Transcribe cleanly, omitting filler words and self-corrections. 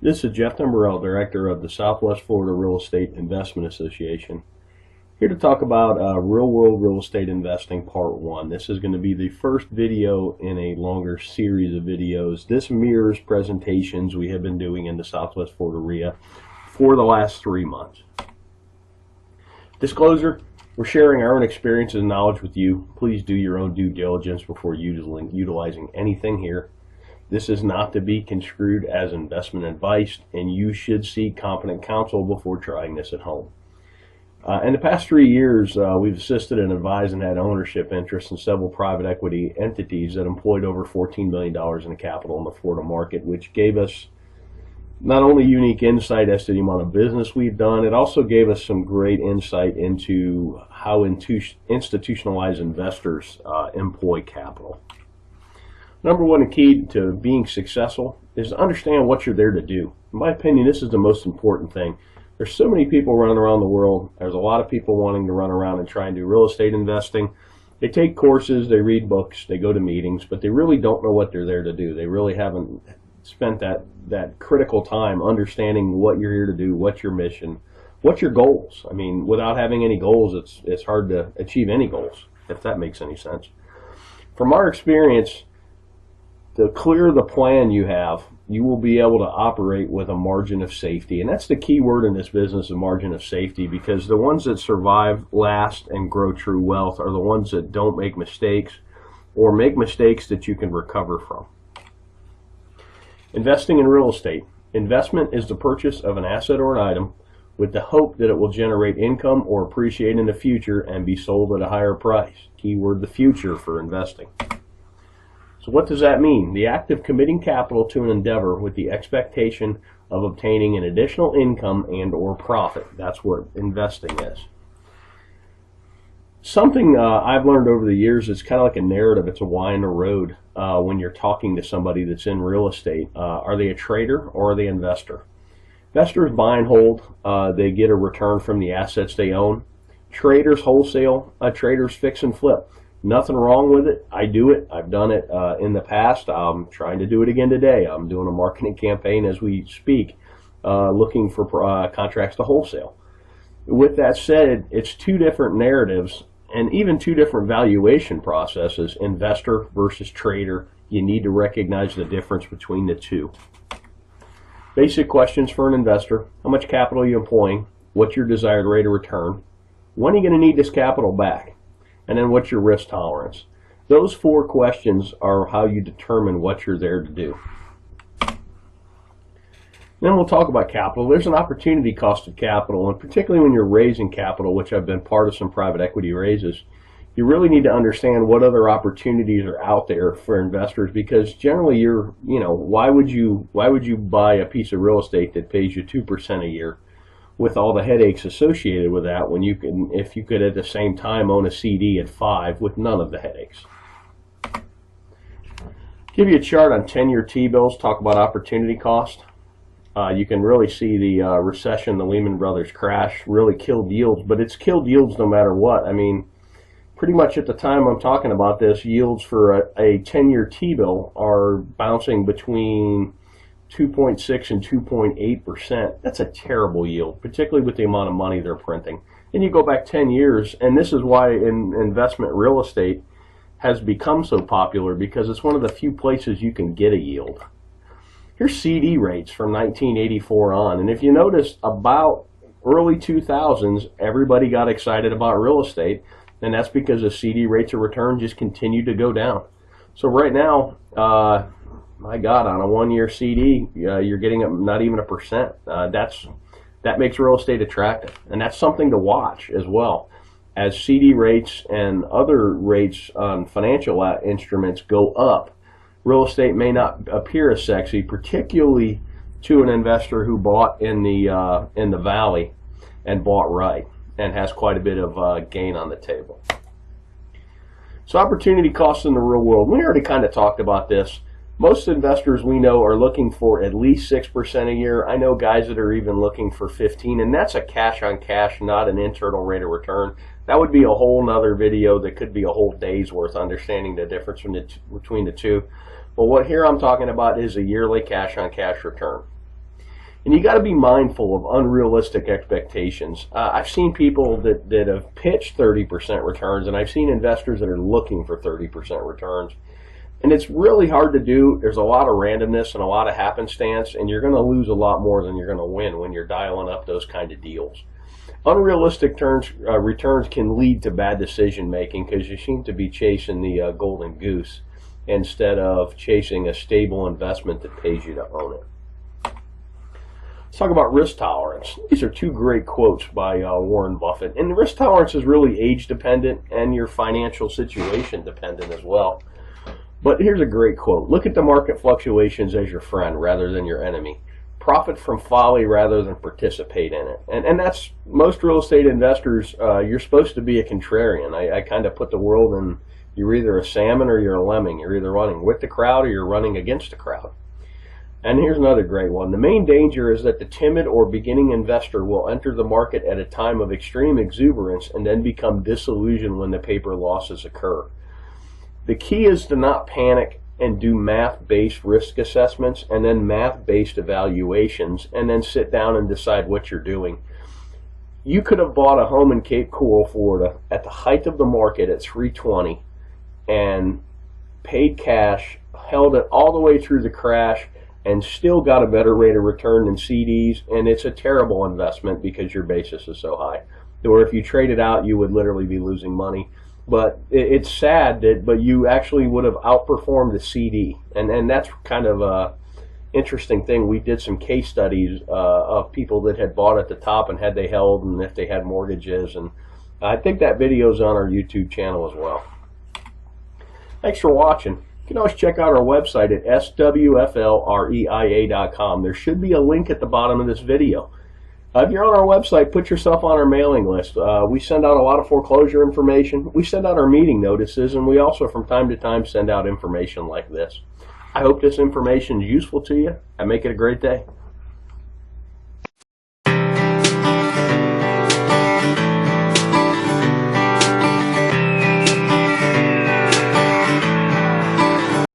This is Jeff Timberell, Director of the Southwest Florida Real Estate Investment Association. Here to talk about real-world real estate investing part 1. This is going to be the first video in a longer series of videos. This mirrors presentations we have been doing in the Southwest Florida REIA for the last 3 months. Disclosure, we're sharing our own experiences and knowledge with you. Please do your own due diligence before utilizing anything here. This is not to be construed as investment advice, and you should seek competent counsel before trying this at home. In the past 3 years, we've assisted and advised and had ownership interests in several private equity entities that employed over $14 million in capital in the Florida market, which gave us not only unique insight as to the amount of business we've done, it also gave us some great insight into how institutionalized investors employ capital. Number one, the key to being successful is to understand what you're there to do. In my opinion, this is the most important thing. There's so many people running around the world. There's a lot of people wanting to run around and try and do real estate investing. They take courses, they read books, they go to meetings, but they really don't know what they're there to do. They really haven't spent that critical time understanding what you're here to do, what's your mission, what's your goals. I mean, without having any goals, it's hard to achieve any goals, if that makes any sense. From our experience, the clearer the plan you have, you will be able to operate with a margin of safety. And that's the key word in this business, a margin of safety, because the ones that survive, last, and grow true wealth are the ones that don't make mistakes or make mistakes that you can recover from. Investing in real estate. Investment is the purchase of an asset or an item with the hope that it will generate income or appreciate in the future and be sold at a higher price. Keyword, the future, for investing. So what does that mean? The act of committing capital to an endeavor with the expectation of obtaining an additional income and or profit. That's what investing is. Something I've learned over the years is kind of like a narrative. It's a why in the road when you're talking to somebody that's in real estate. Are they a trader or are they an investor? Investors buy and hold. They get a return from the assets they own. Traders wholesale. Traders fix and flip. Nothing wrong with it. I do it. I've done it in the past. I'm trying to do it again today. I'm doing a marketing campaign as we speak, looking for contracts to wholesale. With that said, it's two different narratives and even two different valuation processes, investor versus trader. You need to recognize the difference between the two. Basic questions for an investor. How much capital are you employing? What's your desired rate of return? When are you going to need this capital back? And then what's your risk tolerance? Those 4 questions are how you determine what you're there to do. Then we'll talk about capital. There's an opportunity cost of capital, and particularly when you're raising capital, which I've been part of some private equity raises, you really need to understand what other opportunities are out there for investors, because generally why would you buy a piece of real estate that pays you 2% a year with all the headaches associated with that, when if you could at the same time own a CD at 5 with none of the headaches. Give you a chart on 10-year T-bills, talk about opportunity cost. You can really see the recession, the Lehman Brothers crash really killed yields, but it's killed yields no matter what. I mean, pretty much at the time I'm talking about this, yields for a 10-year T-bill are bouncing between 2.6 and 2.8%. That's a terrible yield, particularly with the amount of money they're printing. And you go back 10 years, and this is why investment real estate has become so popular, because it's one of the few places you can get a yield. Here's CD rates from 1984 on, and if you notice, about early 2000s, everybody got excited about real estate, and that's because the CD rates of return just continued to go down. So right now, my God, on a 1-year CD, you're getting not even 1%. That makes real estate attractive, and that's something to watch as well. As CD rates and other rates on financial instruments go up, real estate may not appear as sexy, particularly to an investor who bought in the valley and bought right and has quite a bit of gain on the table. So opportunity costs in the real world. We already kind of talked about this. Most investors we know are looking for at least 6% a year. I know guys that are even looking for 15%, and that's a cash on cash, not an internal rate of return. That would be a whole nother video that could be a whole day's worth, understanding the difference between the two. But what here I'm talking about is a yearly cash on cash return. And you got to be mindful of unrealistic expectations. I've seen people that have pitched 30% returns, and I've seen investors that are looking for 30% returns. And it's really hard to do. There's a lot of randomness and a lot of happenstance, and you're going to lose a lot more than you're going to win when you're dialing up those kind of deals. Unrealistic returns can lead to bad decision making because you seem to be chasing the golden goose instead of chasing a stable investment that pays you to own it. Let's talk about risk tolerance. These are two great quotes by Warren Buffett. And risk tolerance is really age dependent and your financial situation dependent as well. But here's a great quote. Look at the market fluctuations as your friend rather than your enemy. Profit from folly rather than participate in it. And that's most real estate investors. You're supposed to be a contrarian. I kind of put the world in, you're either a salmon or you're a lemming. You're either running with the crowd or you're running against the crowd. And here's another great one. The main danger is that the timid or beginning investor will enter the market at a time of extreme exuberance and then become disillusioned when the paper losses occur. The key is to not panic and do math-based risk assessments and then math-based evaluations and then sit down and decide what you're doing. You could have bought a home in Cape Coral, Florida at the height of the market at $320 and paid cash, held it all the way through the crash, and still got a better rate of return than CDs, and it's a terrible investment because your basis is so high. Or if you trade it out, you would literally be losing money. But it's sad but you actually would have outperformed the CD, and that's kind of a interesting thing. We did some case studies of people that had bought at the top and had they held and if they had mortgages, and I think that video is on our YouTube channel as well. Thanks for watching. You can always check out our website at swflreia.com. There should be a link at the bottom of this video. If you're on our website, put yourself on our mailing list. We send out a lot of foreclosure information. We send out our meeting notices, and we also from time to time send out information like this. I hope this information is useful to you, and make it a great day.